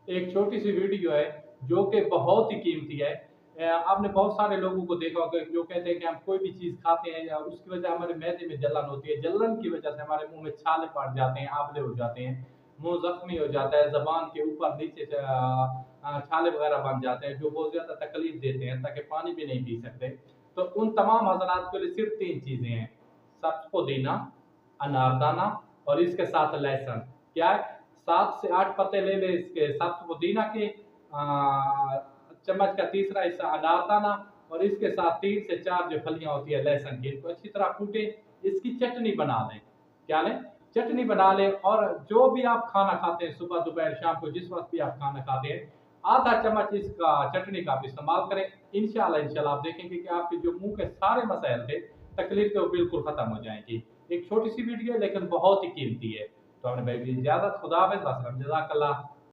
एक छोटी सी वीडियो है जो कि बहुत ही कीमती है। आपने बहुत सारे लोगों को देखा होगा जो कहते हैं कि हम कोई भी चीज़ खाते हैं या उसकी वजह हमारे मैदे में जलन होती है, जलन की वजह से हमारे मुंह में छाले पड़ जाते हैं, आंवले हो जाते हैं, मुंह जख्मी हो जाता है, जबान के ऊपर नीचे से छाले वगैरह बन जाते हैं जो बहुत ज़्यादा तकलीफ देते हैं, ताकि पानी भी नहीं पी सकते। तो उन तमाम हजरात के लिए सिर्फ तीन चीज़ें हैं: सब्ज पुदीना, अनारदाना और इसके साथ लहसुन। क्या है, 7 से 8 पत्ते ले ले इसके सब्ज पुदीना के, चम्मच का तीसरा हिस्सा अनारदाना, और इसके साथ 3 से 4 जो फलियां होती है लहसुन की, इनको अच्छी तरह कूटे, इसकी चटनी बना लें। क्या लें? चटनी बना लें। और जो भी आप खाना खाते हैं, सुबह दोपहर शाम को जिस वक्त भी आप खाना खाते हैं, आधा चम्मच इसका चटनी का आप इस्तेमाल करें। इंशाल्लाह इंशाल्लाह आप देखेंगे कि आपके जो मुंह के सारे मसाइल थे, तकलीफ तो बिल्कुल खत्म हो जाएंगी। एक छोटी सी वीडियो है लेकिन बहुत ही कीमती है। तो हमने भाई इजाजत, खुदा हाफिज, वसलम, जज़ाकल्लाह।